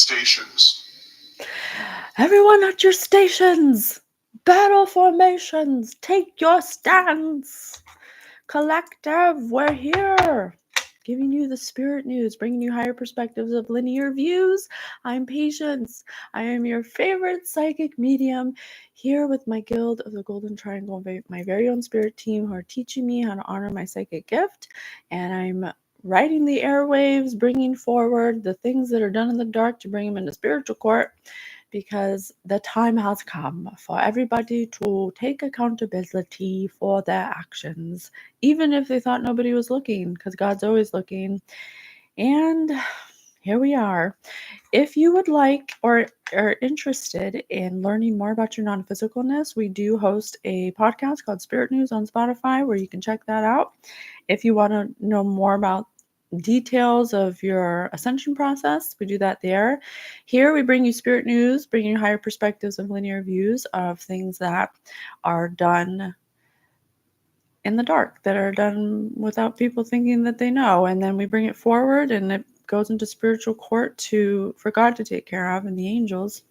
stations. Everyone at your stations! Battle formations! Take your stands! Collective, we're here! Giving you the spirit news, bringing you higher perspectives of linear views. I'm Patience. I am your favorite psychic medium, here with my Guild of the Golden Triangle, my very own spirit team who are teaching me how to honor my psychic gift. And I'm riding the airwaves, bringing forward the things that are done in the dark to bring them into spiritual court, because the time has come for everybody to take accountability for their actions, even if they thought nobody was looking, because God's always looking. And here we are. If you would like or are interested in learning more about your non-physicalness, we do host a podcast called Spirit News on Spotify, where you can check that out. If you want to know more about details of your ascension process, we do that there. Here we bring you spirit news, bringing you higher perspectives of linear views of things that are done in the dark, that are done without people thinking that they know, and then we bring it forward and it goes into spiritual court for God to take care of, and the angels.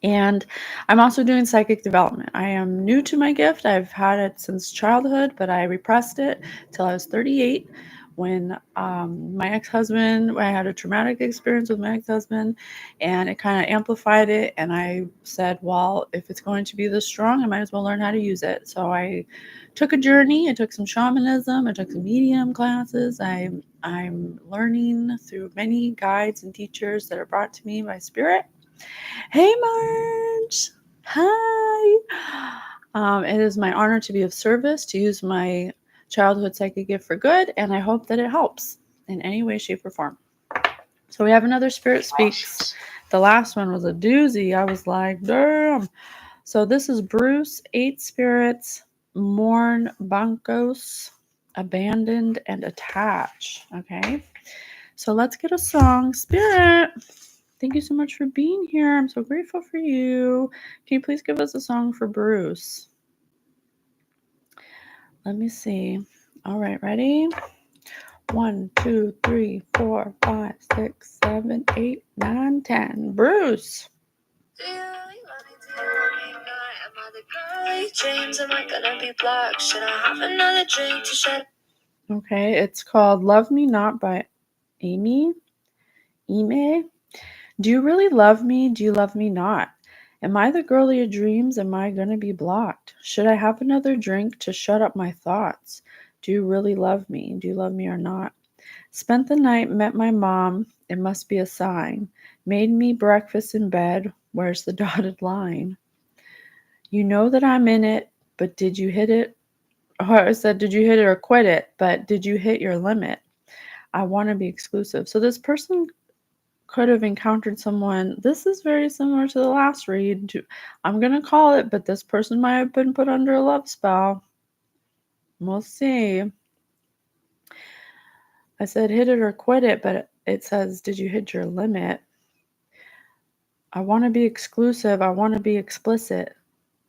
And I'm also doing psychic development. I am new to my gift. I've had it since childhood, but I repressed it till I was 38 when my ex-husband, I had a traumatic experience with my ex-husband, and it kind of amplified it. And I said, well, if it's going to be this strong, I might as well learn how to use it. So I took a journey. I took some shamanism. I took some medium classes. I'm learning through many guides and teachers that are brought to me by spirit. Hey, Marge. Hi. It is my honor to be of service, to use my childhood psychic gift for good, and I hope that it helps in any way, shape, or form. So we have another Spirit Speaks. The last one was a doozy. I was like, damn. So this is Bruce, 8 spirits, mourn, bancos, abandoned, and attach. Okay. So let's get a song. Spirit, thank you so much for being here. I'm so grateful for you. Can you please give us a song for Bruce? Let me see. All right, ready? 1, 2, 3, 4, 5, 6, 7, 8, 9, 10. Bruce. James, am I gonna be blocked? Should I have another drink to shut? Okay, it's called Love Me Not by Amy. Ime. Do you really love me? Do you love me not? Am I the girl of your dreams? Am I gonna be blocked? Should I have another drink to shut up my thoughts? Do you really love me? Do you love me or not? Spent the night, met my mom. It must be a sign. Made me breakfast in bed. Where's the dotted line? You know that I'm in it, but did you hit it? Or I said, did you hit it or quit it? But did you hit your limit? I want to be exclusive. So this person could have encountered someone. This is very similar to the last read. I'm going to call it, but this person might have been put under a love spell. We'll see. I said hit it or quit it, but it says, did you hit your limit? I want to be exclusive. I want to be explicit.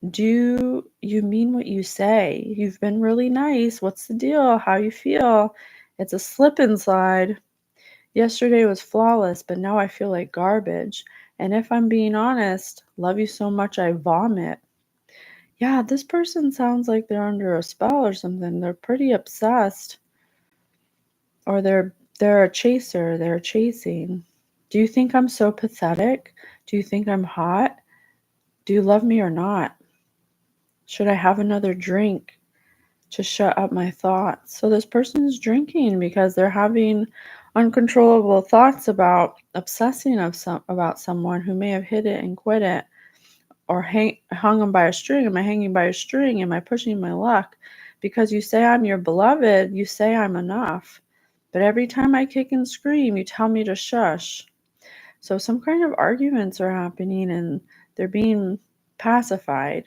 Do you mean what you say? You've been really nice. What's the deal? How you feel? It's a slip and slide. Yesterday was flawless, but now I feel like garbage. And if I'm being honest, love you so much I vomit. Yeah, this person sounds like they're under a spell or something. They're pretty obsessed. Or they're a chaser. They're chasing. Do you think I'm so pathetic? Do you think I'm hot? Do you love me or not? Should I have another drink to shut up my thoughts? So this person is drinking because they're having uncontrollable thoughts about obsessing about someone who may have hit it and quit it, or hung them by a string. Am I hanging by a string? Am I pushing my luck? Because you say I'm your beloved, you say I'm enough. But every time I kick and scream, you tell me to shush. So some kind of arguments are happening and they're being pacified.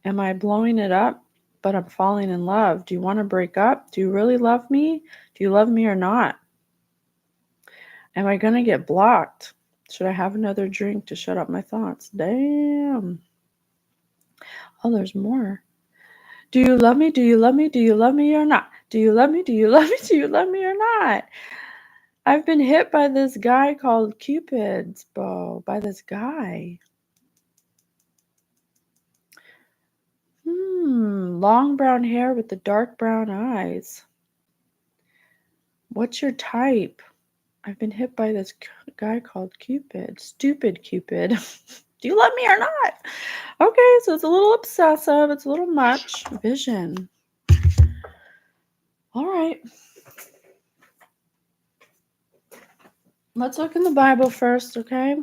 Am I blowing it up? But I'm falling in love. Do you want to break up? Do you really love me? Do you love me or not? Am I going to get blocked? Should I have another drink to shut up my thoughts? Damn. Oh, there's more. Do you love me? Do you love me? Do you love me or not? Do you love me? Do you love me? Do you love me or not? I've been hit by this guy called Cupid's bow. By this guy. Long brown hair with the dark brown eyes. What's your type? I've been hit by this guy called Cupid. Stupid Cupid. Do you love me or not? Okay, so it's a little obsessive. It's a little much. Vision. All right. Let's look in the Bible first, okay?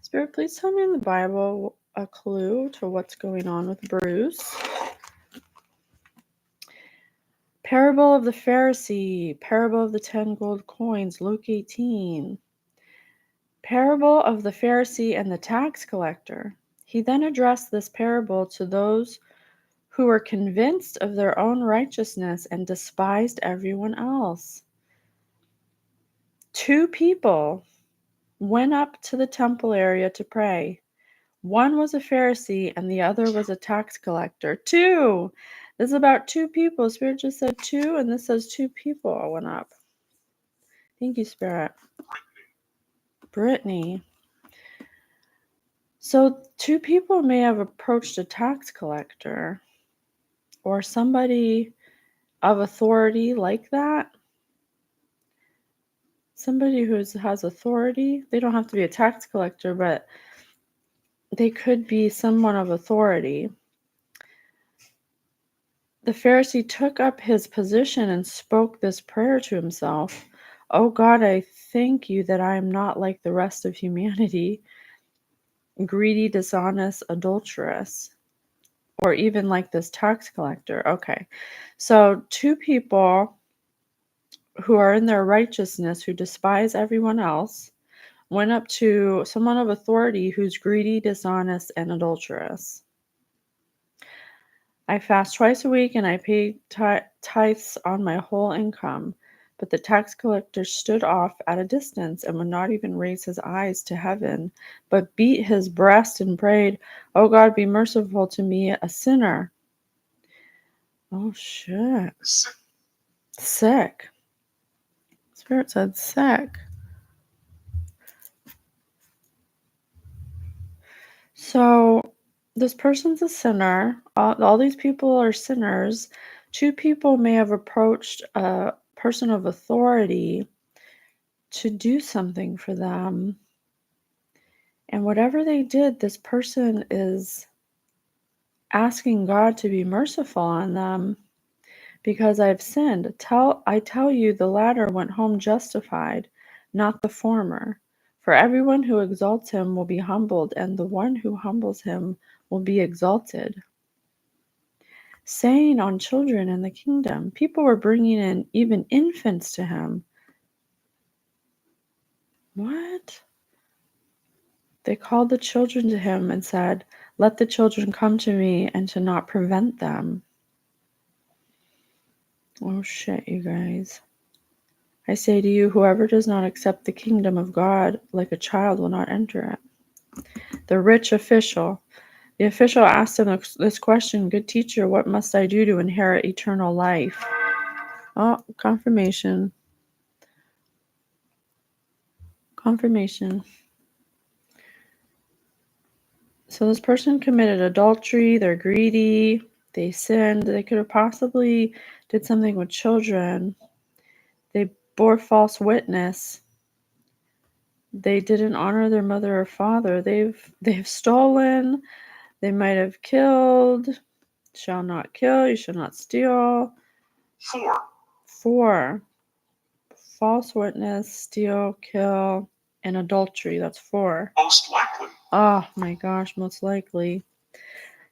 Spirit, please tell me in the Bible a clue to what's going on with Bruce. Parable of the Pharisee, Parable of the 10 gold coins, Luke 18. Parable of the Pharisee and the tax collector. He then addressed this parable to those who were convinced of their own righteousness and despised everyone else. 2 people went up to the temple area to pray. One was a Pharisee and the other was a tax collector. 2. This is about 2 people. Spirit just said 2, and this says 2 people went up. Thank you, Spirit. Brittany. So 2 people may have approached a tax collector or somebody of authority like that. Somebody who has authority. They don't have to be a tax collector, but they could be someone of authority. The Pharisee took up his position and spoke this prayer to himself. Oh God, I thank you that I am not like the rest of humanity, greedy, dishonest, adulterous, or even like this tax collector. Okay, so 2 people who are in their righteousness, who despise everyone else, went up to someone of authority who's greedy, dishonest, and adulterous. I fast twice a week and I pay tithes on my whole income. But the tax collector stood off at a distance and would not even raise his eyes to heaven, but beat his breast and prayed, Oh God, be merciful to me, a sinner. Oh shit. Sick. Spirit said sick. So this person's a sinner. All these people are sinners. 2 people may have approached a person of authority to do something for them. And whatever they did, this person is asking God to be merciful on them because I've sinned. I tell you, the latter went home justified, not the former. For everyone who exalts him will be humbled, and the one who humbles him will be exalted. Saying on children in the kingdom, people were bringing in even infants to him. What? They called the children to him and said, Let the children come to me, and to not prevent them. Oh shit, you guys. I say to you, whoever does not accept the kingdom of God like a child will not enter it. The rich official. The official asked him this question, Good teacher, what must I do to inherit eternal life? Oh, confirmation. Confirmation. So this person committed adultery, they're greedy, they sinned, they could have possibly did something with children. They bore false witness. They didn't honor their mother or father. They've stolen. They might have killed. Shall not kill. You shall not steal. 4. False witness, steal, kill, and adultery. That's 4. Most likely. Oh my gosh, most likely.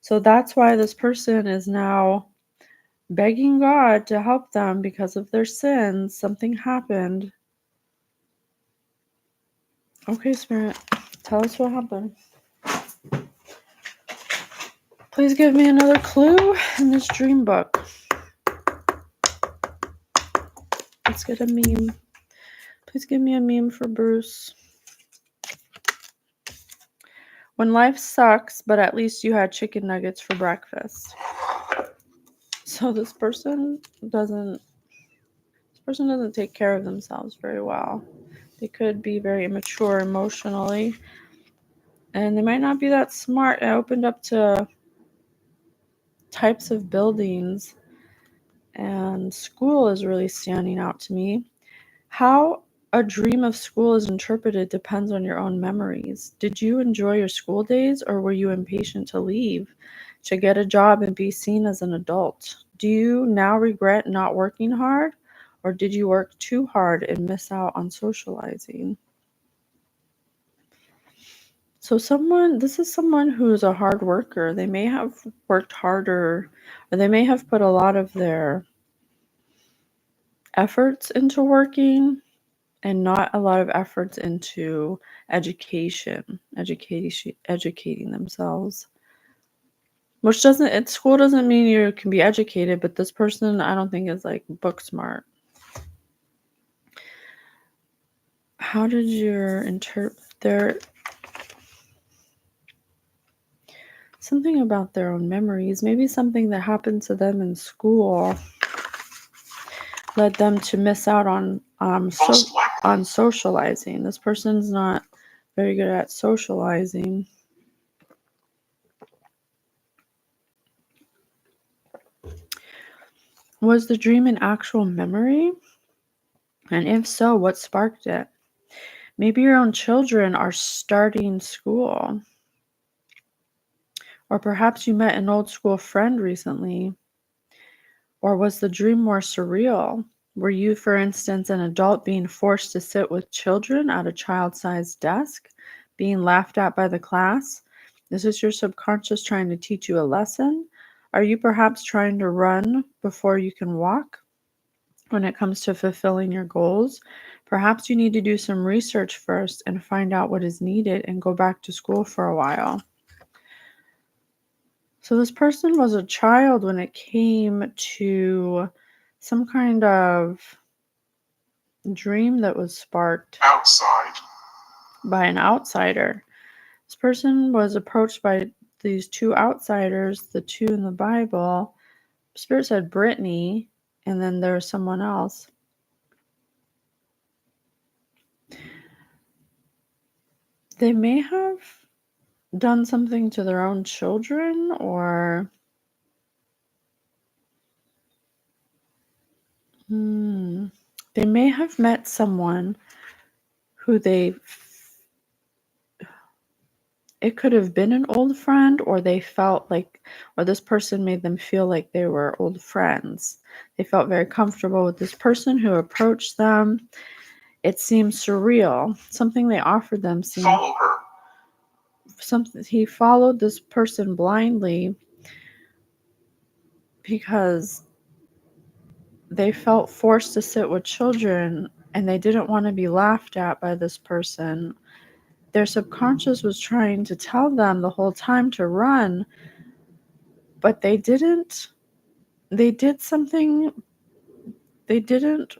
So that's why this person is now begging God to help them because of their sins. Something happened. Okay, Spirit, tell us what happened. Please give me another clue in this dream book. Let's get a meme. Please give me a meme for Bruce. When life sucks, but at least you had chicken nuggets for breakfast. So this person doesn't take care of themselves very well. They could be very immature emotionally, and they might not be that smart. I opened up to types of buildings, and school is really standing out to me. How a dream of school is interpreted depends on your own memories. Did you enjoy your school days, or were you impatient to leave, to get a job and be seen as an adult? Do you now regret not working hard, or did you work too hard and miss out on socializing? So this is someone who's a hard worker. They may have worked harder, or they may have put a lot of their efforts into working and not a lot of efforts into educating themselves. Which school doesn't mean you can be educated, but this person I don't think is like book smart. How did your something about their own memories, maybe something that happened to them in school led them to miss out on socializing. This person's not very good at socializing. Was the dream an actual memory? And if so, what sparked it? Maybe your own children are starting school. Or perhaps you met an old school friend recently. Or was the dream more surreal? Were you, for instance, an adult being forced to sit with children at a child-sized desk, being laughed at by the class? Is this your subconscious trying to teach you a lesson? Are you perhaps trying to run before you can walk? When it comes to fulfilling your goals, perhaps you need to do some research first and find out what is needed and go back to school for a while. So this person was a child when it came to some kind of dream that was sparked by an outsider. This person was approached by these two outsiders, the two in the Bible. Spirit said Brittany, and then there was someone else. They may have done something to their own children, or they may have met someone who it could have been an old friend, or they felt like, or this person made them feel like they were old friends. They felt very comfortable with this person who approached them. It seemed surreal. Something they offered them seemed... Follow her. He followed this person blindly because they felt forced to sit with children and they didn't want to be laughed at by this person. Their subconscious was trying to tell them the whole time to run, but they didn't. They did something. They didn't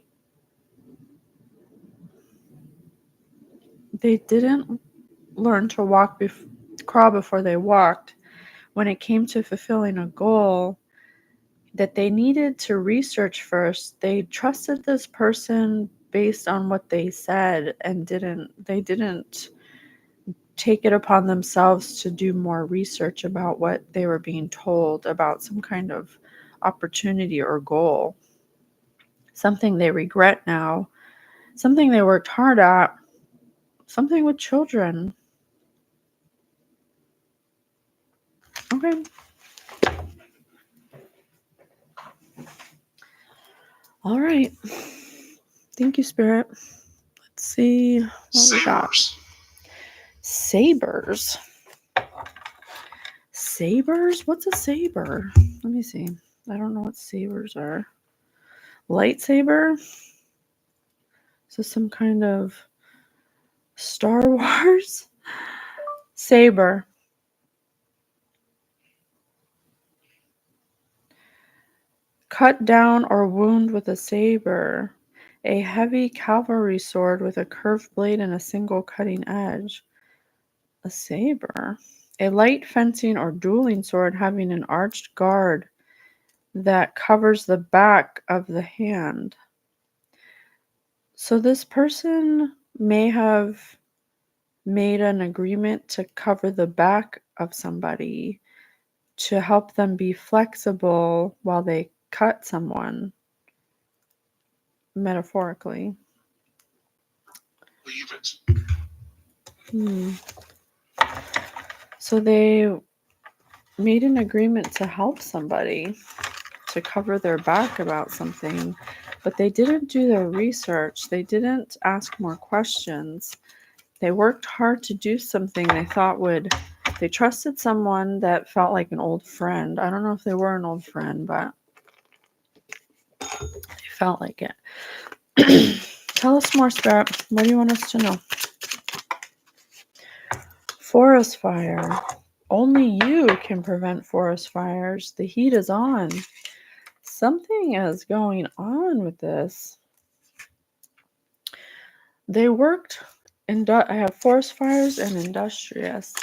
learn to crawl before they walked. When it came to fulfilling a goal that they needed to research first, they trusted this person based on what they said and they didn't take it upon themselves to do more research about what they were being told about some kind of opportunity or goal. Something they regret now, something they worked hard at, something with children. Okay. All right. Thank you, Spirit. Let's see what we got. Sabers. Sabers? What's a saber? Let me see. I don't know what sabers are. Lightsaber? So some kind of Star Wars? Saber. Cut down or wound with a saber. A heavy cavalry sword with a curved blade and a single cutting edge. A saber. A light fencing or dueling sword having an arched guard that covers the back of the hand. So this person may have made an agreement to cover the back of somebody to help them be flexible while they cut someone, metaphorically. Leave it. So they made an agreement to help somebody, to cover their back about something, but they didn't do their research. They didn't ask more questions. They worked hard to do something they thought would, they trusted someone that felt like an old friend. I don't know if they were an old friend, but they felt like it. Tell us more, Spirit. What do you want us to know? Forest fire. Only you can prevent forest fires. The heat is on. Something is going on with this. They worked, I have forest fires and industrious.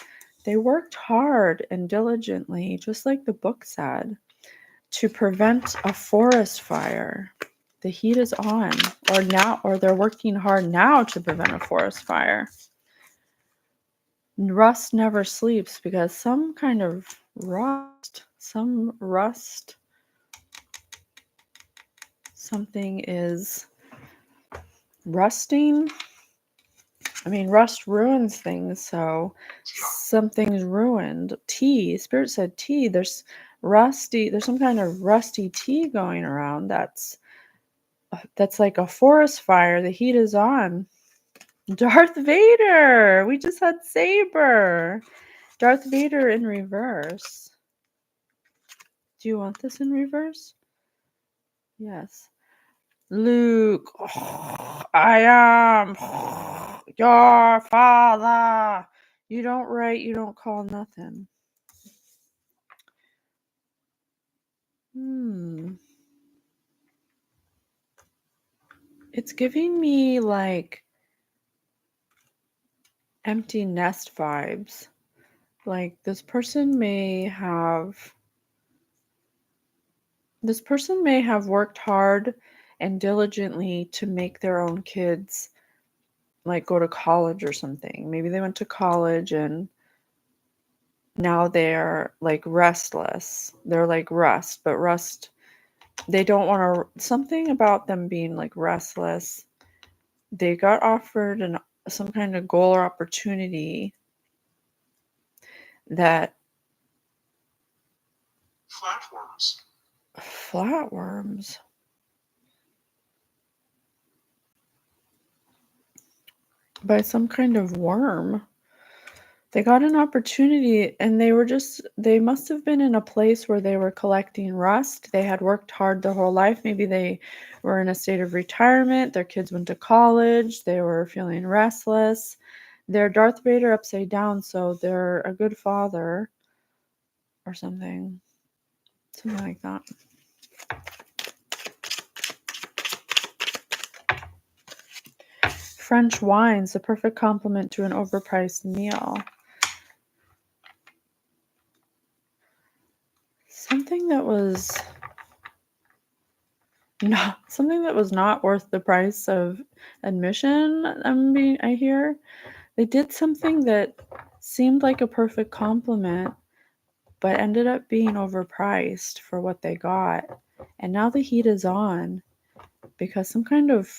They worked hard and diligently, just like the book said, to prevent a forest fire. The heat is on, or they're working hard now to prevent a forest fire. Rust never sleeps because some kind of rust, something is rusting. I mean, rust ruins things, so something's ruined. Tea, Spirit said tea. There's some kind of rusty tea going around that's like a forest fire. The heat is on. Darth Vader! We just had Saber. Darth Vader in reverse. Do you want this in reverse? Yes. Luke, I am your father. You don't write, you don't call nothing. It's giving me like empty nest vibes. Like this person may have worked hard and diligently to make their own kids like go to college or something. Maybe they went to college and now they're like restless. They're like rust, but rust, they don't want to, something about them being like restless. They got offered some kind of goal or opportunity that flatworms. By some kind of worm. They got an opportunity and they must have been in a place where they were collecting rust. They had worked hard their whole life. Maybe they were in a state of retirement. Their kids went to college. They were feeling restless. They're Darth Vader upside down, so they're a good father or something. Something like that. French wines, the perfect complement to an overpriced meal. Something that was not worth the price of admission. I hear they did something that seemed like a perfect compliment, but ended up being overpriced for what they got. And now the heat is on because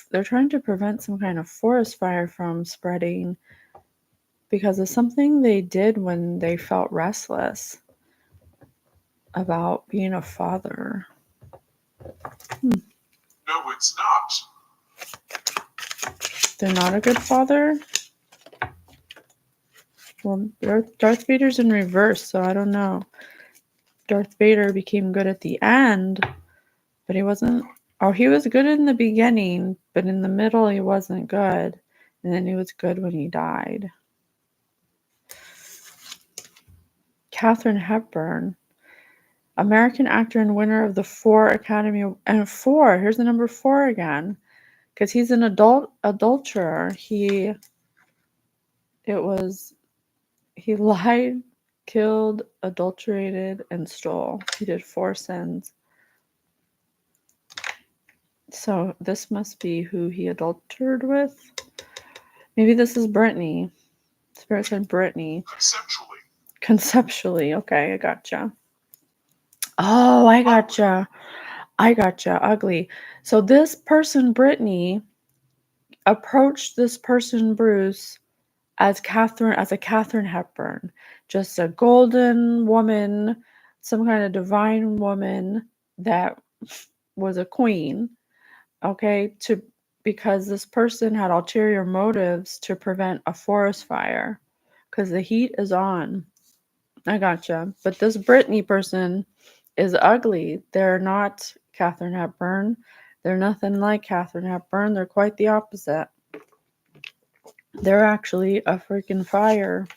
they're trying to prevent some kind of forest fire from spreading because of something they did when they felt restless about being a father. No, it's not. They're not a good father? Well, Darth Vader's in reverse, so I don't know. Darth Vader became good at the end, but he wasn't... Oh, he was good in the beginning, but in the middle he wasn't good. And then he was good when he died. Katharine Hepburn. American actor and winner of the 4 Academy... And 4! Here's the number 4 again. Because he's an adulterer. He lied, killed, adulterated, and stole. He did 4 sins. So this must be who he adulterated with. Maybe this is Brittany. Spirit said Brittany. Conceptually. Conceptually. Okay, I gotcha. Oh, I gotcha. I gotcha. Ugly. So this person, Brittany, approached this person, Bruce, as a Catherine Hepburn, just a golden woman, some kind of divine woman that was a queen. Okay, because this person had ulterior motives to prevent a forest fire, because the heat is on. I gotcha. But this Brittany person is ugly. They're not Catherine Hepburn. They're nothing like Catherine Hepburn. They're quite the opposite. They're actually a freaking fire.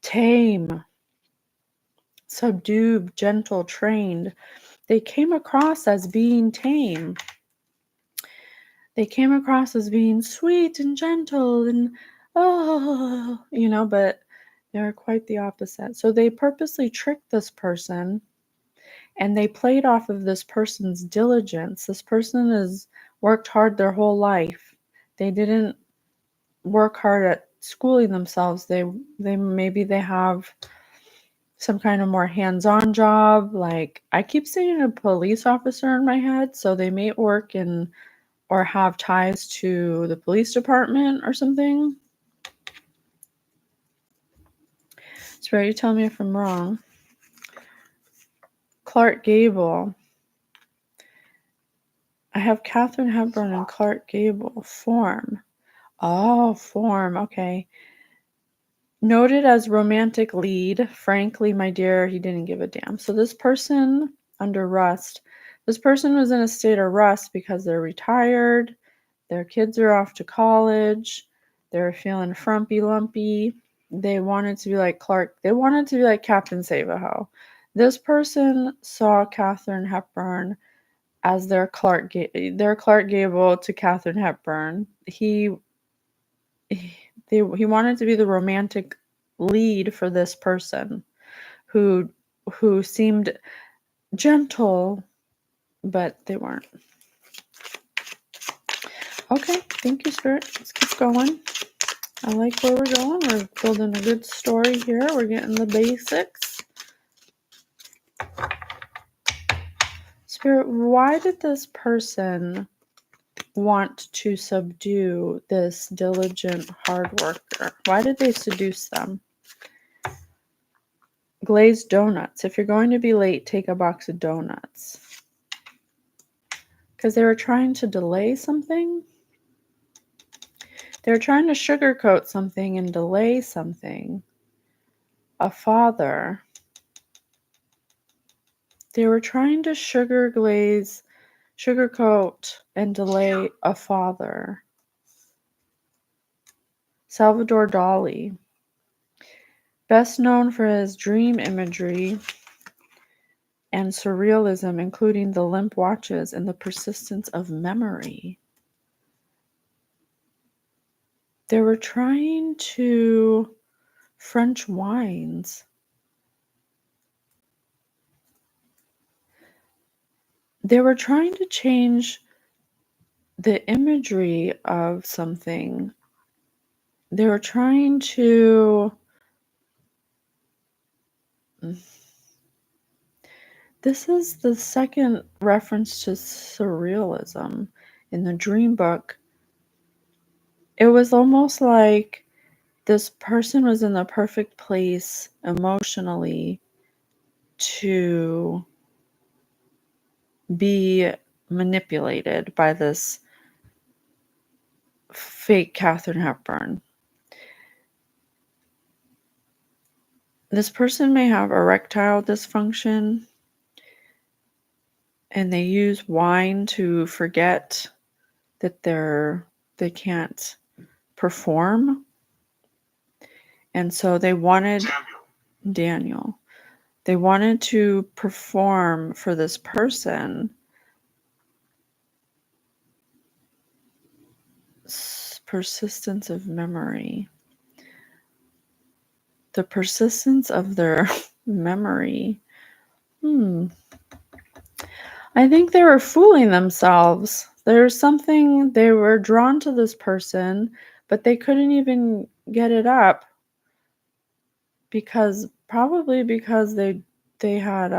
Tame, subdued, gentle, trained. They came across as being tame. They came across as being sweet and gentle and, but they're quite the opposite. So they purposely tricked this person and they played off of this person's diligence. This person has worked hard their whole life. They didn't work hard at schooling themselves. They maybe they have some kind of more hands-on job. Like I keep saying a police officer in my head, so they may work in or have ties to the police department or something. Spirit, you tell me if I'm wrong. Clark Gable. I have Catherine Hepburn and Clark Gable. Form. Oh, form. Okay. Noted as romantic lead. Frankly, my dear, he didn't give a damn. So this person under rust. This person was in a state of rust because they're retired. Their kids are off to college. They're feeling frumpy lumpy. They wanted to be like Clark. They wanted to be like Captain Save-A-Ho. This person saw Catherine Hepburn as their Clark Gable to Catherine Hepburn. He wanted to be the romantic lead for this person who seemed gentle, but they weren't. Okay, thank you, Spirit. Let's keep going. I like where we're going. We're building a good story here. We're getting the basics. Spirit, why did this person want to subdue this diligent hard worker? Why did they seduce them? Glazed donuts. If you're going to be late, take a box of donuts. Because they were trying to delay something? They were trying to sugarcoat something and delay something. A father. They were trying to sugarcoat and delay a father. Salvador Dali. Best known for his dream imagery and surrealism, including the limp watches and the persistence of memory. They were trying to French wines. They were trying to change the imagery of something. They were trying to... This is the second reference to surrealism in the dream book. It was almost like this person was in the perfect place emotionally to be manipulated by this fake Catherine Hepburn. This person may have erectile dysfunction and they use wine to forget that they can't perform. And so they wanted Daniel. They wanted to perform for this person. Persistence of memory. The persistence of their memory. I think they were fooling themselves. There's something, they were drawn to this person, but they couldn't even get it up probably because they had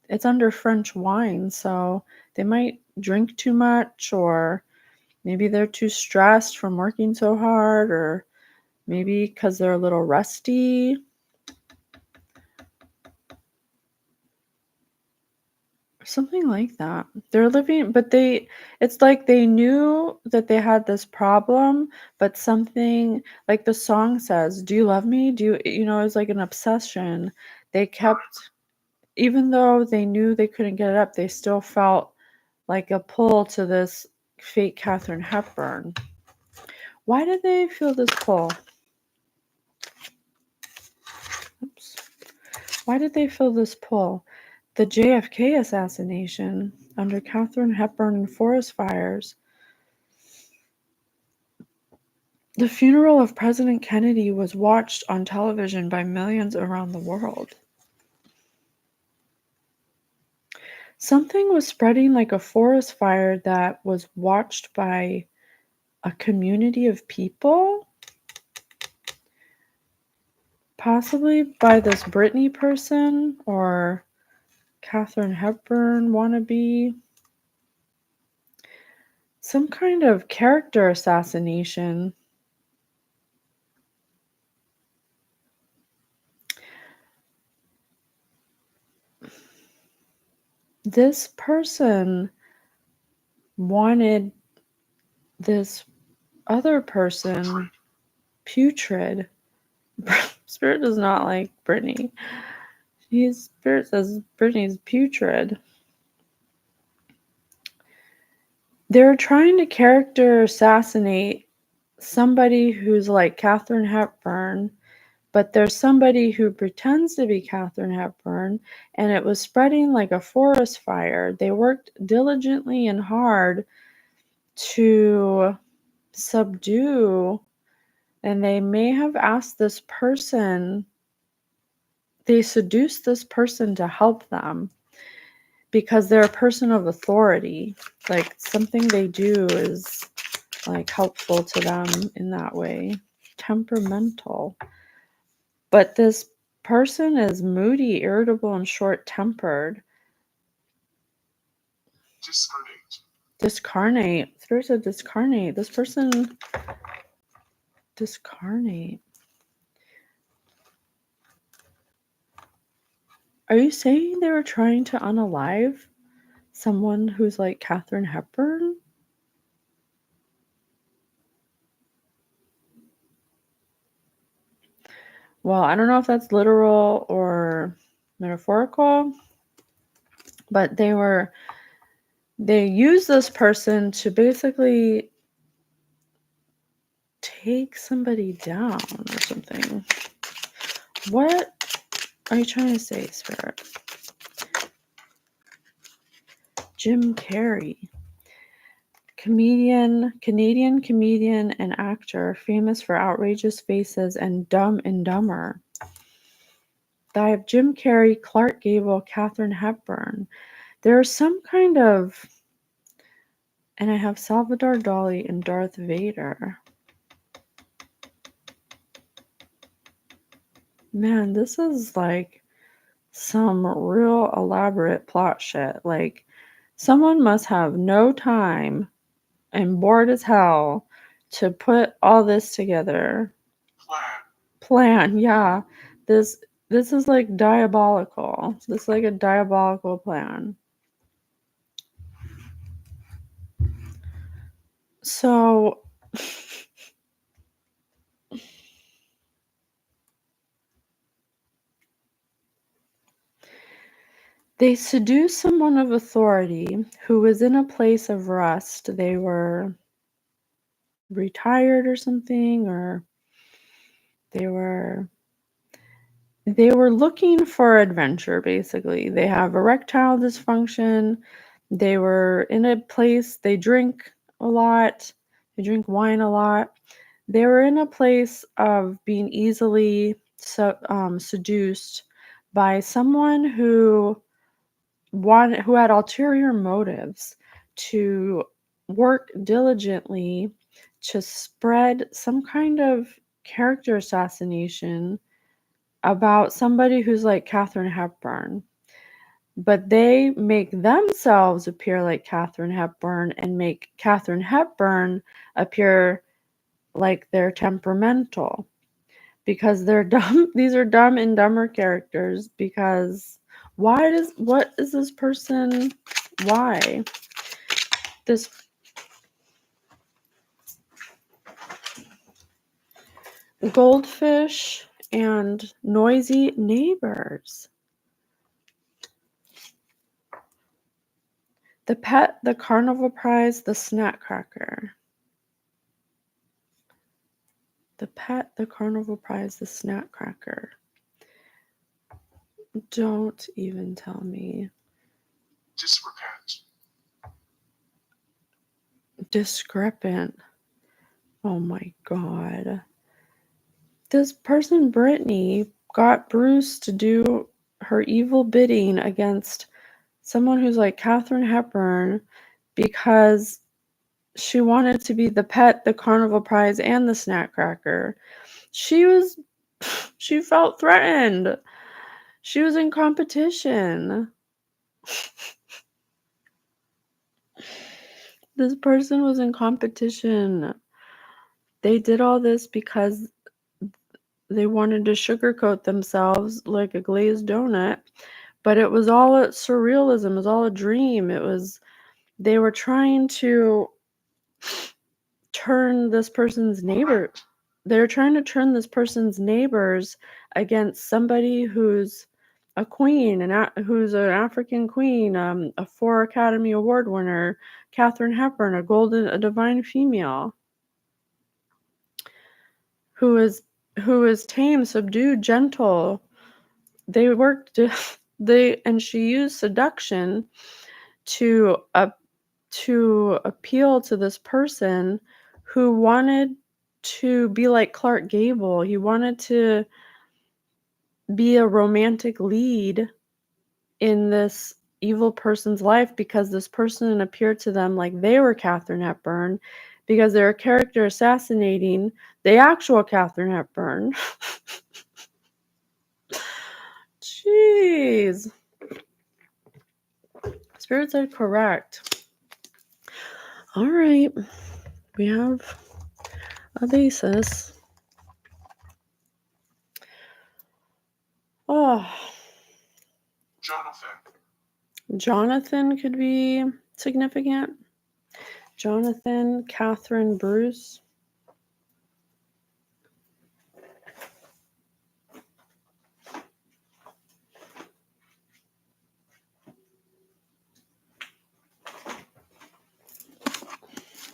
it's under French wine, so they might drink too much, or maybe they're too stressed from working so hard, or maybe because they're a little rusty. Something like that. They're living, but it's like they knew that they had this problem, but something like the song says, "Do you love me? It's like an obsession." They kept, even though they knew they couldn't get it up, they still felt like a pull to this fake Katharine Hepburn. Why did they feel this pull? Oops. Why did they feel this pull? The JFK assassination under Katharine Hepburn and forest fires. The funeral of President Kennedy was watched on television by millions around the world. Something was spreading like a forest fire that was watched by a community of people. Possibly by this Britney person or Katharine Hepburn wannabe. Some kind of character assassination. This person wanted this other person putrid. Spirit does not like Britney. Spirit says Britney's putrid. They're trying to character assassinate somebody who's like Katharine Hepburn, but there's somebody who pretends to be Katharine Hepburn, and it was spreading like a forest fire. They worked diligently and hard to subdue, and they may have asked this person, they seduced this person to help them because they're a person of authority. Like something they do is like helpful to them in that way. Temperamental. But this person is moody, irritable, and short-tempered. Discarnate. There's a discarnate. This person discarnate. Are you saying they were trying to unalive someone who's like Katharine Hepburn? Well, I don't know if that's literal or metaphorical, but they used this person to basically take somebody down or something. What are you trying to say, Spirit? Jim Carrey. Canadian comedian and actor, famous for outrageous faces and Dumb and Dumber. I have Jim Carrey, Clark Gable, Katharine Hepburn. There's some kind of... And I have Salvador Dali and Darth Vader. Man, this is like some real elaborate plot shit. Like, someone must have no time and bored as hell to put all this together. Plan, yeah. This is like diabolical. This is like a diabolical plan. So they seduced someone of authority who was in a place of rest. They were retired or something, or they were looking for adventure, basically. They have erectile dysfunction. They were in a place, they drink a lot. They drink wine a lot. They were in a place of being easily seduced by someone who who had ulterior motives to work diligently to spread some kind of character assassination about somebody who's like Katharine Hepburn. But they make themselves appear like Katharine Hepburn and make Katharine Hepburn appear like they're temperamental. Because they're dumb. These are Dumb and Dumber characters. Because what is this person? Why? This goldfish and noisy neighbors. The pet, the carnival prize, the snack cracker. The pet, the carnival prize, the snack cracker. Don't even tell me. Discrepant. Oh my god. This person, Brittany, got Bruce to do her evil bidding against someone who's like Katharine Hepburn because she wanted to be the pet, the carnival prize, and the snack cracker. She felt threatened. She was in competition. This person was in competition. They did all this because they wanted to sugarcoat themselves like a glazed donut, but it was all a surrealism. It was all a dream. They were trying to turn this person's neighbor. They're trying to turn this person's neighbors against somebody who's a queen, who's an African queen, a 4 Academy Award winner, Katharine Hepburn, a divine female, who is tame, subdued, gentle. And she used seduction to appeal to this person who wanted to be like Clark Gable. He wanted to be a romantic lead in this evil person's life because this person appeared to them like they were Katharine Hepburn because they were character assassinating the actual Katharine Hepburn. Jeez. Spirit said correct. All right. We have a basis. Oh. Jonathan could be significant. Jonathan, Catherine, Bruce.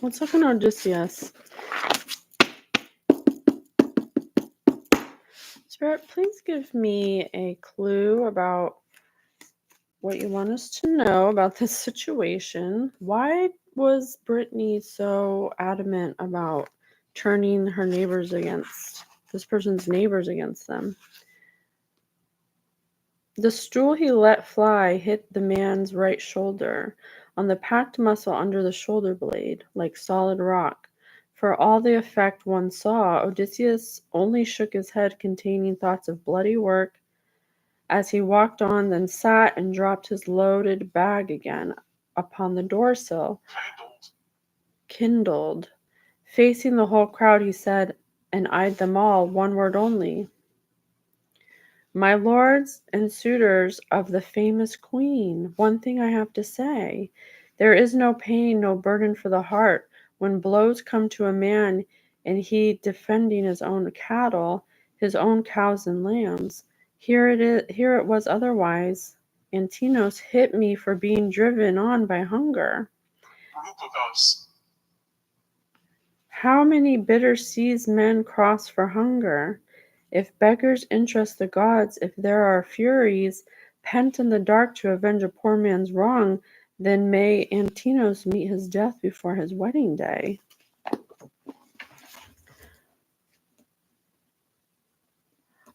Let's look at Odysseus. Spirit, please give me a clue about what you want us to know about this situation. Why was Brittany so adamant about turning her neighbors against this person's neighbors against them? The stool he let fly hit the man's right shoulder, on the packed muscle under the shoulder blade, like solid rock. For all the effect one saw, Odysseus only shook his head, containing thoughts of bloody work, as he walked on, then sat and dropped his loaded bag again upon the doorsill. Kindled. Facing the whole crowd, he said, and eyed them all, one word only. My lords and suitors of the famous queen, one thing I have to say. There is no pain, no burden for the heart, when blows come to a man and he defending his own cattle, his own cows and lambs. Here it was otherwise. Antinos hit me for being driven on by hunger. How many bitter seas men cross for hunger? If beggars interest the gods, if there are furies pent in the dark to avenge a poor man's wrong, then may Antinos meet his death before his wedding day.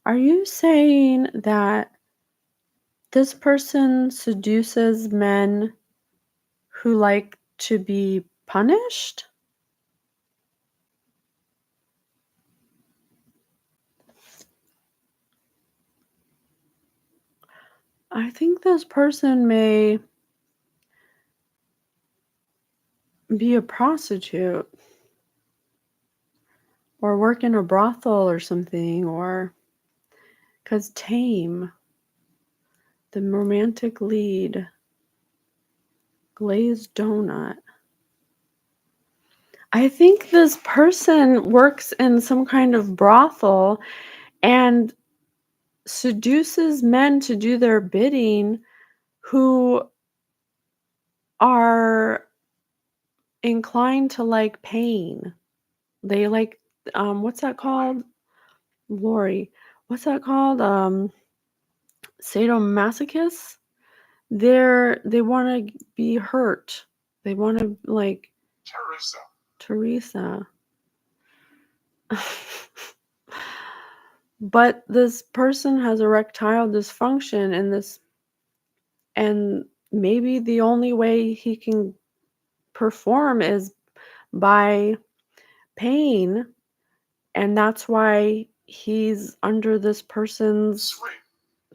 Are you saying that This person seduces men who like to be punished. I think this person may be a prostitute or work in a brothel or something, or because tame, the romantic lead, glazed donut. I think this person works in some kind of brothel and seduces men to do their bidding who are inclined to like pain. They like, what's that called? Lori, what's that called? Sadomasochists. They want to be hurt. They want to like Teresa. But this person has erectile dysfunction, and maybe the only way he can perform is by pain, and that's why he's under this person's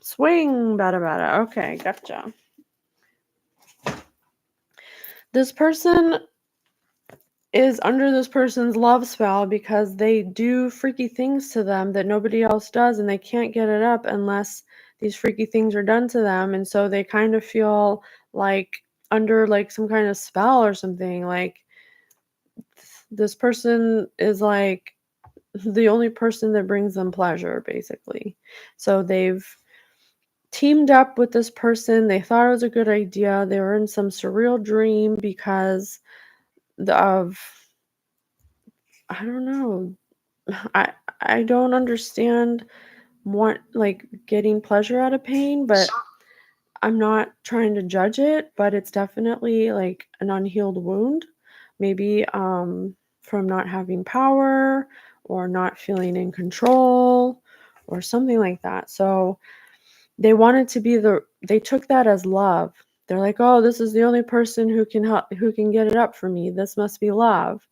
swing. Bada. Okay, gotcha. This person is under this person's love spell because they do freaky things to them that nobody else does, and they can't get it up unless these freaky things are done to them, and so they kind of feel like under like some kind of spell or something. Like this person is like the only person that brings them pleasure, basically. So they've teamed up with this person. They thought it was a good idea. They were in some surreal dream because of, I don't know. I don't understand what, like, getting pleasure out of pain, but I'm not trying to judge it, but it's definitely like an unhealed wound. Maybe from not having power or not feeling in control or something like that. So they wanted to be they took that as love. They're like, "Oh, this is the only person who can help, who can get it up for me. This must be love."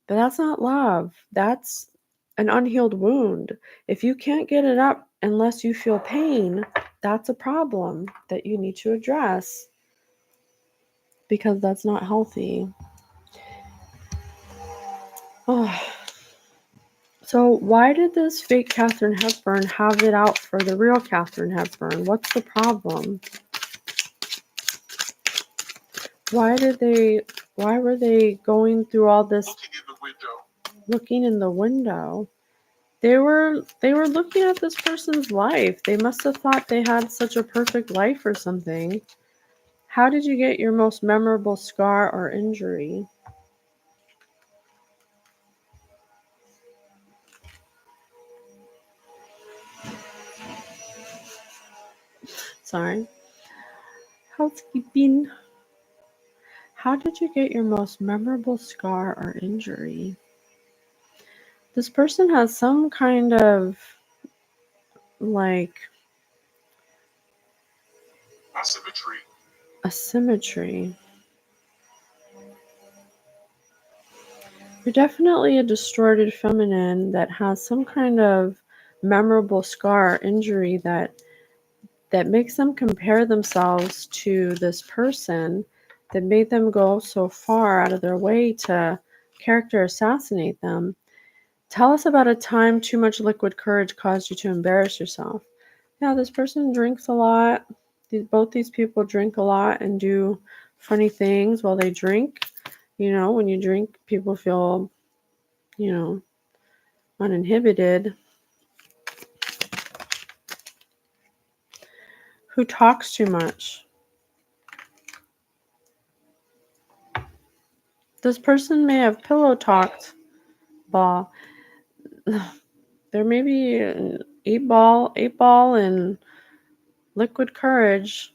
But that's not love. That's an unhealed wound. If you can't get it up unless you feel pain, that's a problem that you need to address, because that's not healthy. Oh. So why did this fake Katharine Hepburn have it out for the real Katharine Hepburn? What's the problem? Why were they going through all this looking in the window? They were looking at this person's life. They must have thought they had such a perfect life or something. How did you get your most memorable scar or injury? Sorry. Housekeeping. How did you get your most memorable scar or injury? This person has some kind of like asymmetry. You're definitely a distorted feminine that has some kind of memorable scar or injury that makes them compare themselves to this person, that made them go so far out of their way to character assassinate them. Tell us about a time too much liquid courage caused you to embarrass yourself. Yeah, this person drinks a lot. Both these people drink a lot and do funny things while they drink. You know, when you drink, people feel, uninhibited. Who talks too much? This person may have pillow talked. Ball. There may be an 8 ball, and liquid courage.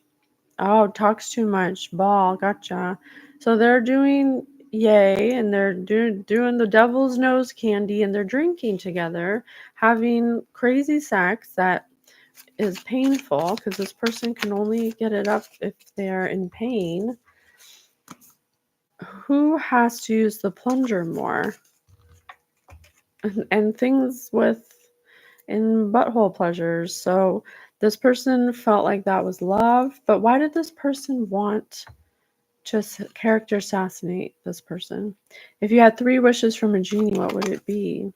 Oh, talks too much. Ball. Gotcha. So they're doing yay, and they're doing the devil's nose candy, and they're drinking together, having crazy sex that is painful, because this person can only get it up if they're in pain. Who has to use the plunger more? And things in butthole pleasures. So this person felt like that was love, but why did this person want to character assassinate this person? If you had 3 wishes from a genie, what would it be?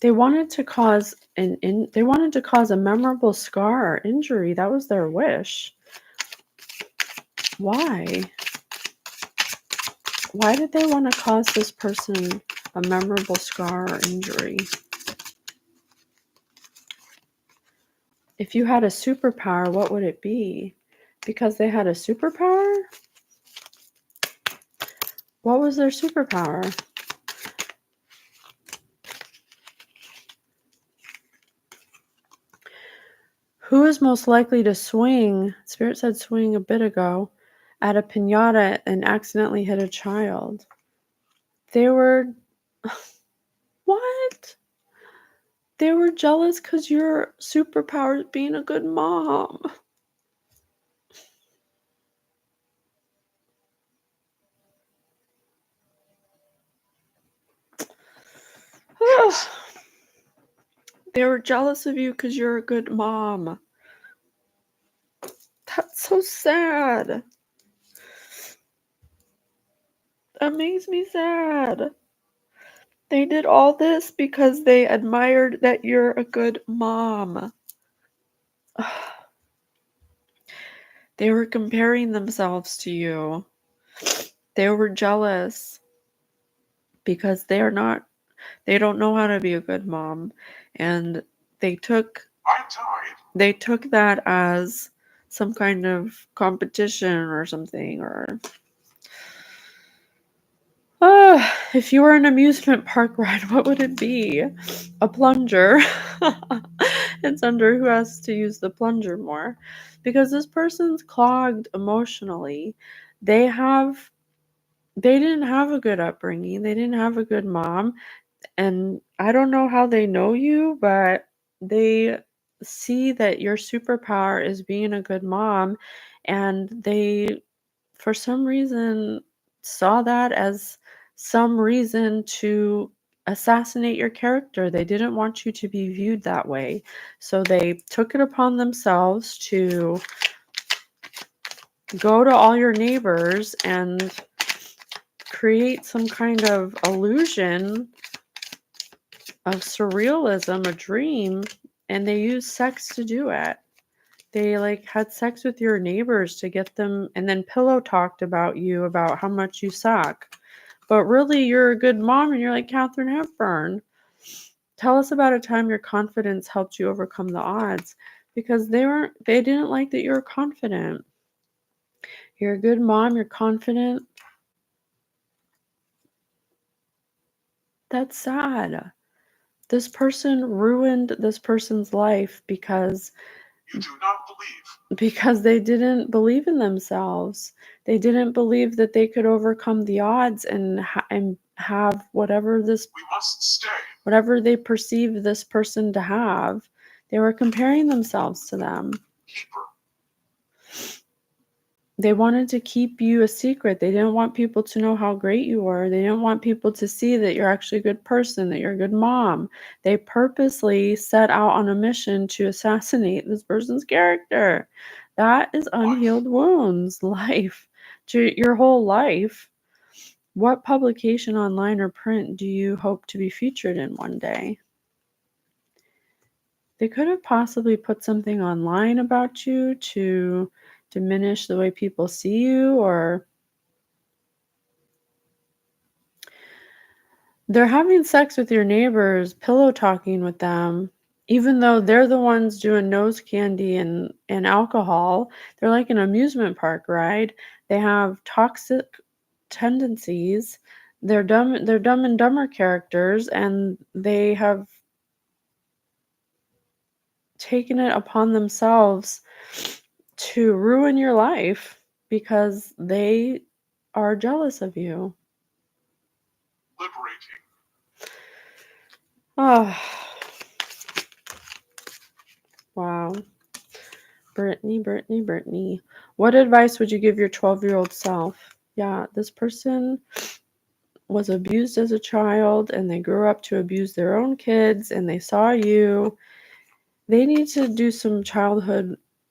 They wanted to cause a memorable scar or injury. That was their wish. Why? Why did they want to cause this person a memorable scar or injury? If you had a superpower, what would it be? Because they had a superpower? What was their superpower? Who is most likely to swing, Spirit said swing a bit ago, at a piñata and accidentally hit a child? They were... What? They were jealous because your superpower is being a good mom. They were jealous of you because you're a good mom. That's so sad. That makes me sad. They did all this because they admired that you're a good mom. They were comparing themselves to you. They were jealous because they don't know how to be a good mom. And they took that as some kind of competition or something. Or if you were an amusement park ride, what would it be? A plunger. It's under who has to use the plunger more. Because this person's clogged emotionally. They didn't have a good upbringing. They didn't have a good mom. And I don't know how they know you, but they see that your superpower is being a good mom. And they, for some reason, saw that as some reason to assassinate your character. They didn't want you to be viewed that way. So they took it upon themselves to go to all your neighbors and create some kind of illusion of surrealism, a dream, and they used sex to do it. They had sex with your neighbors to get them, and then pillow talked about you, about how much you suck. But really, you're a good mom, and you're like Katharine Hepburn. Tell us about a time your confidence helped you overcome the odds, because they didn't like that you were confident. You're a good mom, you're confident. That's sad. This person ruined this person's life because You do not believe. Because they didn't believe in themselves. They didn't believe that they could overcome the odds and have whatever We must stay. Whatever they perceive this person to have. They were comparing themselves to them. Keeper. They wanted to keep you a secret. They didn't want people to know how great you were. They didn't want people to see that you're actually a good person, that you're a good mom. They purposely set out on a mission to assassinate this person's character. That is unhealed wounds. Life. Your whole life. What publication, online or print, do you hope to be featured in one day? They could have possibly put something online about you to diminish the way people see you, or they're having sex with your neighbors, pillow talking with them, even though they're the ones doing nose candy and alcohol. They're like an amusement park ride. They have toxic tendencies. They're dumb and dumber characters, and they have taken it upon themselves to ruin your life because they are jealous of you. Liberating. Oh. Brittany. What advice would you give your 12-year-old self? Yeah, this person was abused as a child and they grew up to abuse their own kids and they saw you. They need to do some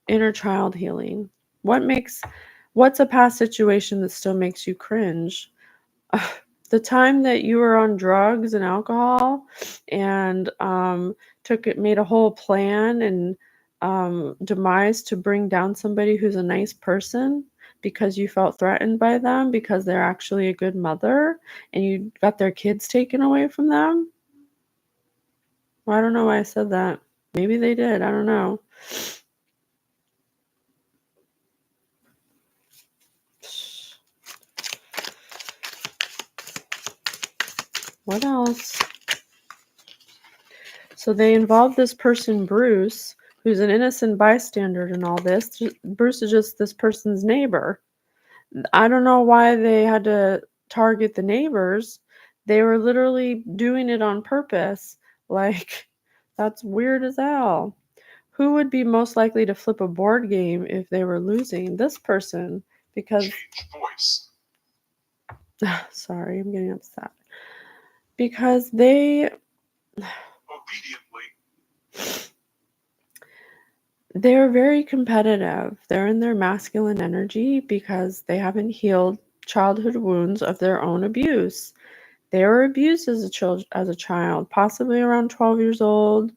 inner child healing. What's a past situation that still makes you cringe? The time that you were on drugs and alcohol and made a whole plan and demise to bring down somebody who's a nice person because you felt threatened by them because they're actually a good mother and you got their kids taken away from them. Well, I don't know why I said that. Maybe they did. I don't know. What else? So they involved this person, Bruce, who's an innocent bystander in all this. Bruce is just this person's neighbor. I don't know why they had to target the neighbors. They were literally doing it on purpose. Like, that's weird as hell. Who would be most likely to flip a board game if they were losing? This person, because... Change voice. Sorry, I'm getting upset. Because they... Obediently. They're very competitive. They're in their masculine energy because they haven't healed childhood wounds of their own abuse. They were abused as a child, possibly around 12 years old.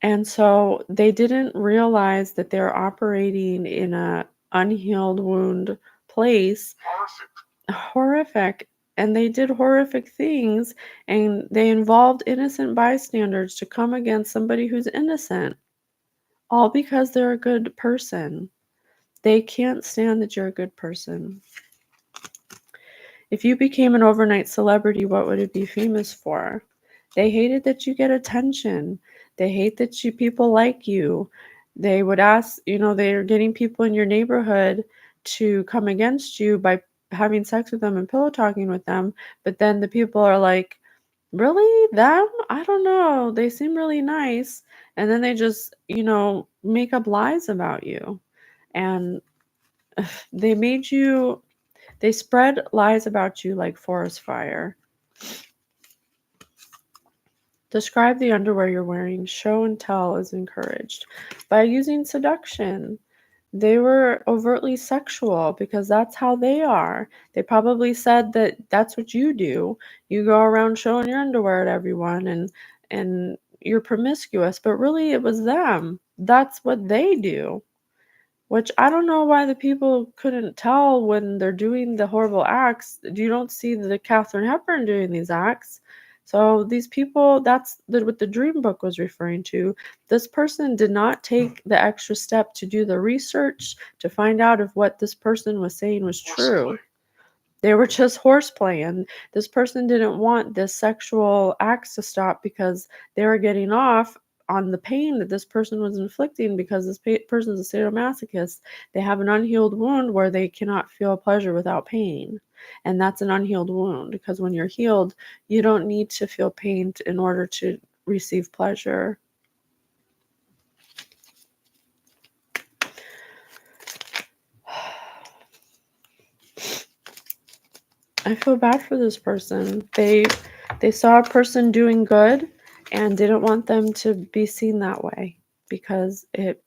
And so they didn't realize that they're operating in a unhealed wound place. Horrific. And they did horrific things, and they involved innocent bystanders to come against somebody who's innocent. All because they're a good person. They can't stand that you're a good person. If you became an overnight celebrity, what would it be famous for? They hated that you get attention. They hate that people like you. They would ask, they're getting people in your neighborhood to come against you by having sex with them and pillow talking with them. But then the people are like, really? Them? I don't know. They seem really nice. And then they just, make up lies about you. And they spread lies about you like forest fire. Describe the underwear you're wearing. Show and tell is encouraged. By using seduction. They were overtly sexual because that's how they are. They probably said that that's what you do. You go around showing your underwear at everyone and you're promiscuous, but really it was them. That's what they do. Which I don't know why the people couldn't tell when they're doing the horrible acts. You don't see the Katharine Hepburn doing these acts. So these people, that's what the dream book was referring to. This person did not take the extra step to do the research to find out if what this person was saying was true. They were just horseplay, and this person didn't want this sexual acts to stop because they were getting off on the pain that this person was inflicting because this person's a sadomasochist. They have an unhealed wound where they cannot feel pleasure without pain. And that's an unhealed wound because when you're healed, you don't need to feel pain in order to receive pleasure. I feel bad for this person. They saw a person doing good and didn't want them to be seen that way because it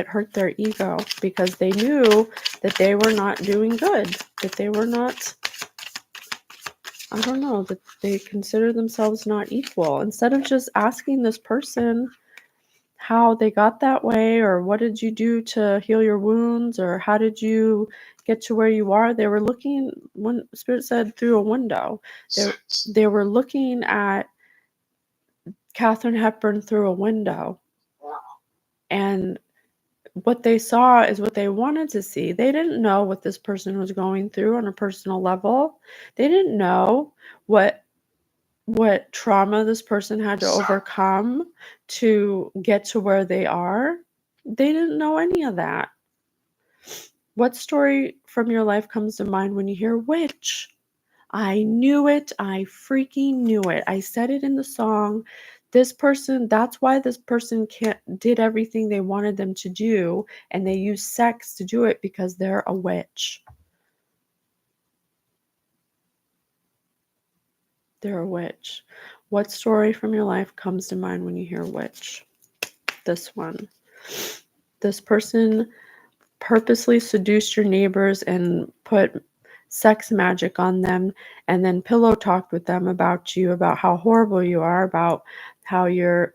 hurt their ego because they knew that they were not doing good, that they were not, I don't know, that they consider themselves not equal. Instead of just asking this person how they got that way or what did you do to heal your wounds or how did you get to where you are, they were looking, when Spirit said, through a window. They were looking at Katharine Hepburn through a window. And what they saw is what they wanted to see. They didn't know what this person was going through on a personal level. They didn't know what trauma this person had to overcome to get to where they are. They didn't know any of that. What story from your life comes to mind when you hear witch? I knew it. I freaking knew it. I said it in the song. This person, that's why this person did everything they wanted them to do, and they use sex to do it because they're a witch. They're a witch. What story from your life comes to mind when you hear witch? This one. This person purposely seduced your neighbors and put sex magic on them, and then pillow talked with them about you, about how horrible you are, about how you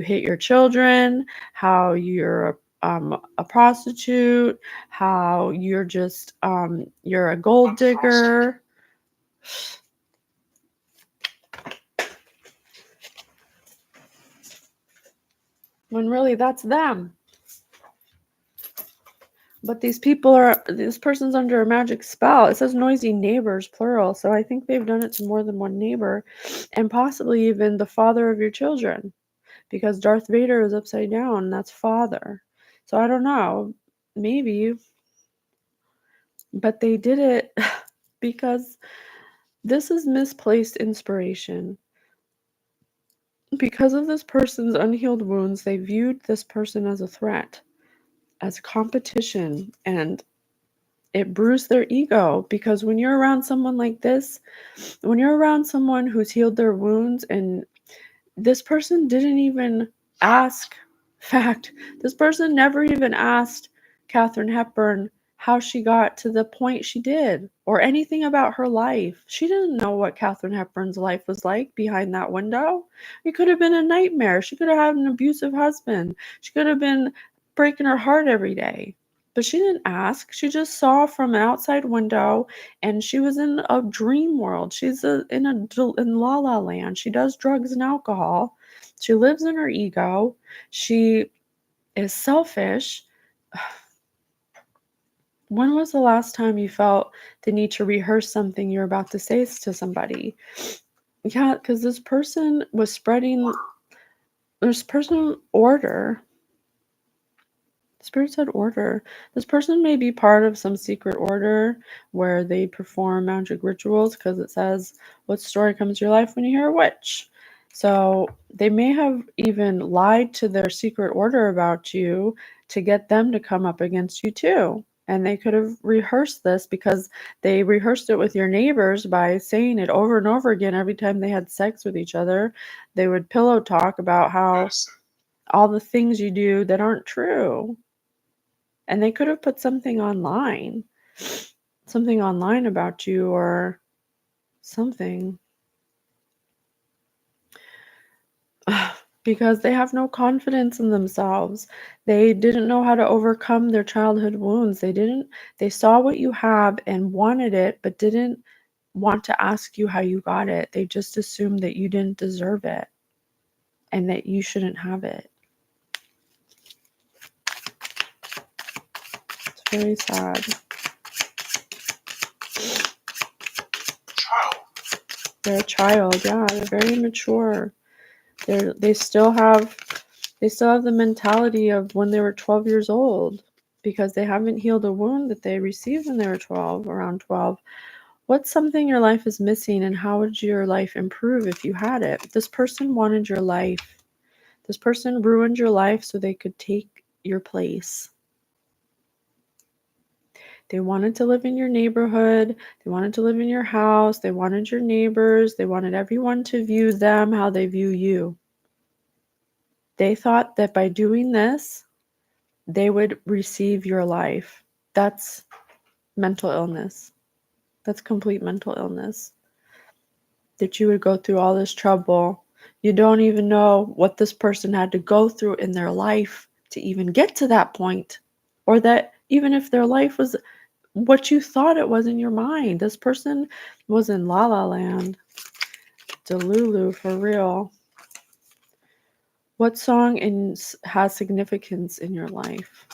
hit your children, how you're a prostitute, how you're just you're a gold digger. When really that's them. But this person's under a magic spell. It says noisy neighbors, plural. So I think they've done it to more than one neighbor, and possibly even the father of your children, because Darth Vader is upside down. And that's father. So I don't know. Maybe. But they did it because this is misplaced inspiration. Because of this person's unhealed wounds, they viewed this person as a threat, as competition, and it bruised their ego. Because when you're around someone like this, when you're around someone who's healed their wounds, and this person didn't even ask, this person never even asked Katharine Hepburn how she got to the point she did, or anything about her life. She didn't know what Katharine Hepburn's life was like behind that window. It could have been a nightmare. She could have had an abusive husband. She could have been breaking her heart every day. But she didn't ask. She just saw from an outside window, and she was in a dream world. She's in La La Land. She does drugs and alcohol. She lives in her ego. She is selfish. When was the last time you felt the need to rehearse something you're about to say to somebody? Yeah, because this person was spreading order. Spirit said order. This person may be part of some secret order where they perform magic rituals, because it says, what story comes to your life when you hear a witch? So they may have even lied to their secret order about you to get them to come up against you too. And they could have rehearsed this, because they rehearsed it with your neighbors by saying it over and over again every time they had sex with each other. They would pillow talk about how all the things you do that aren't true. And they could have put something online about you, or something. Because they have no confidence in themselves. They didn't know how to overcome their childhood wounds. They saw what you have and wanted it, but didn't want to ask you how you got it. They just assumed that you didn't deserve it and that you shouldn't have it. It's very sad. They're a child, yeah. They're very immature. They still have the mentality of when they were 12 years old, because they haven't healed a wound that they received when they were 12, around 12. What's something your life is missing, and how would your life improve if you had it? This person wanted your life. This person ruined your life so they could take your place. They wanted to live in your neighborhood. They wanted to live in your house. They wanted your neighbors. They wanted everyone to view them how they view you. They thought that by doing this, they would receive your life. That's mental illness. That's complete mental illness. That you would go through all this trouble. You don't even know what this person had to go through in their life to even get to that point. Or that even if their life was what you thought it was in your mind. This person was in La La Land. Delulu, for real. What song has significance in your life?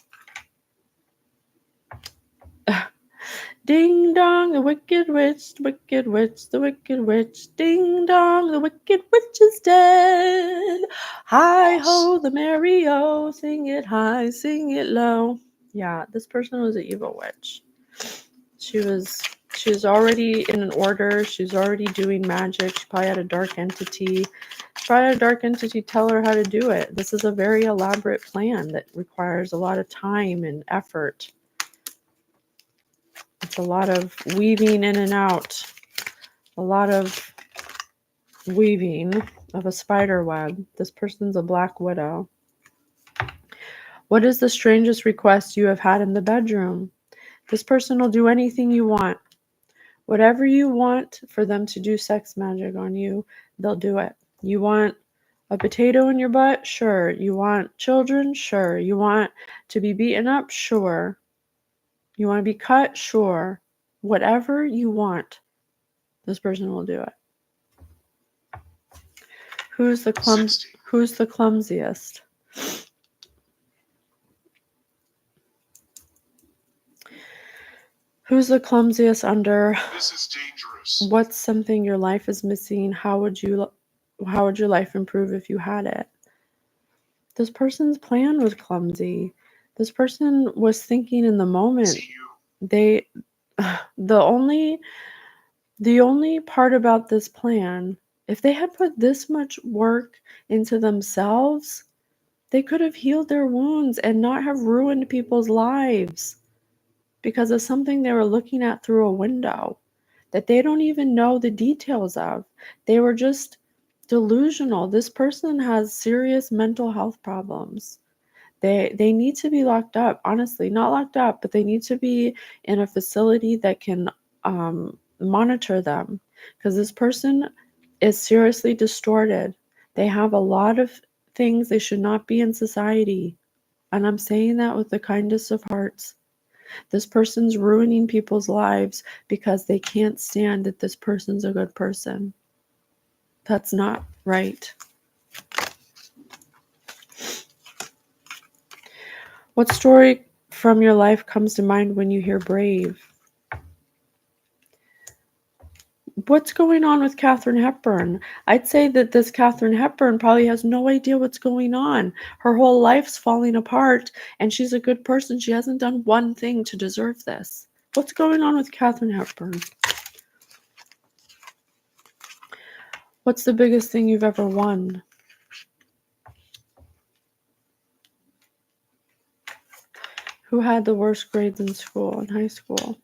Ding dong, the wicked witch, the wicked witch, the wicked witch. Ding dong, the wicked witch is dead. Hi ho, the merry-o, sing it high, sing it low. Yeah, this person was an evil witch. She was already in an order. She was already doing magic. She probably had a dark entity try a dark entity, tell her how to do it. This is a very elaborate plan that requires a lot of time and effort. It's a lot of weaving in and out. A lot of weaving of a spider web. This person's a black widow. What is the strangest request you have had in the bedroom? This person will do anything you want. Whatever you want for them to do sex magic on you, they'll do it. You want a potato in your butt? Sure. You want children? Sure. You want to be beaten up? Sure. You want to be cut? Sure. Whatever you want, this person will do it. Who's the 60. clumsiest? Who's the clumsiest under? This is dangerous. What's something your life is missing? How would your life improve if you had it? This person's plan was clumsy. This person was thinking in the moment. See you. The only part about this plan, if they had put this much work into themselves, they could have healed their wounds and not have ruined people's lives because of something they were looking at through a window that they don't even know the details of. They were just delusional. This person has serious mental health problems. They need to be locked up, honestly, not locked up, but they need to be in a facility that can monitor them, because this person is seriously distorted. They have a lot of things. They should not be in society. And I'm saying that with the kindest of hearts. This person's ruining people's lives because they can't stand that this person's a good person. That's not right. What story from your life comes to mind when you hear brave? What's going on with Katharine Hepburn? I'd say that this Katharine Hepburn probably has no idea what's going on. Her whole life's falling apart, and she's a good person. She hasn't done one thing to deserve this. What's going on with Katharine Hepburn? What's the biggest thing you've ever won? Who had the worst grades in school, in high school?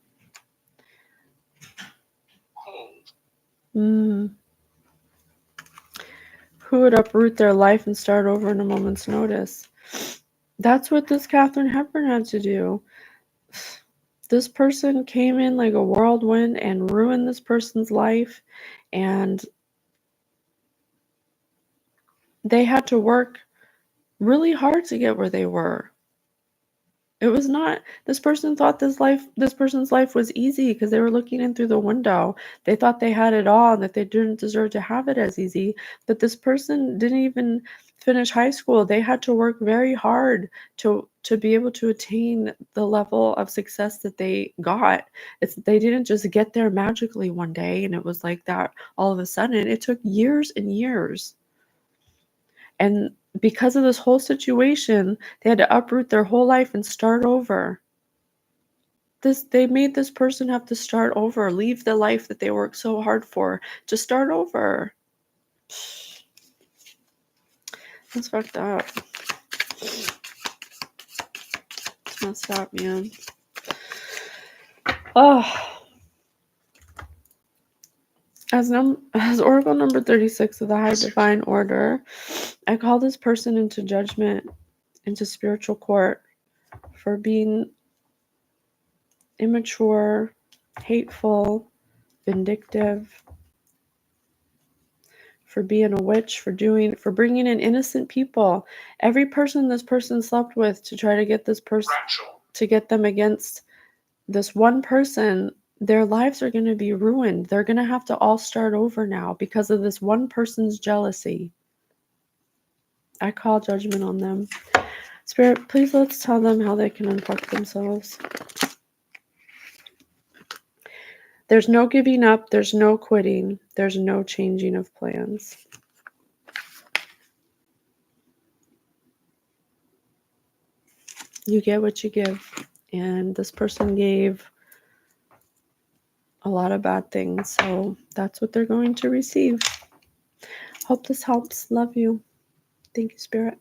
Hold. Who would uproot their life and start over in a moment's notice? That's what this Katharine Hepburn had to do. This person came in like a whirlwind and ruined this person's life, and they had to work really hard to get where they were. It was not, this person thought this person's life was easy because they were looking in through the window. They thought they had it all and that they didn't deserve to have it as easy. But this person didn't even finish high school. They had to work very hard to be able to attain the level of success that they got. They didn't just get there magically one day and it was like that all of a sudden. It took years and years. And because of this whole situation, they had to uproot their whole life and start over. They made this person have to start over, leave the life that they worked so hard for to start over. That's fucked up. It's messed up, man. Oh. As Oracle number 36 of the High Divine Order, I call this person into judgment, into spiritual court, for being immature, hateful, vindictive, for being a witch, for bringing in innocent people. Every person this person slept with to try to get this person, to get them against this one person, their lives are going to be ruined. They're going to have to all start over now because of this one person's jealousy. I call judgment on them. Spirit, please let's tell them how they can unfuck themselves. There's no giving up. There's no quitting. There's no changing of plans. You get what you give. And this person gave a lot of bad things. So that's what they're going to receive. Hope this helps. Love you. Thank you, Spirit.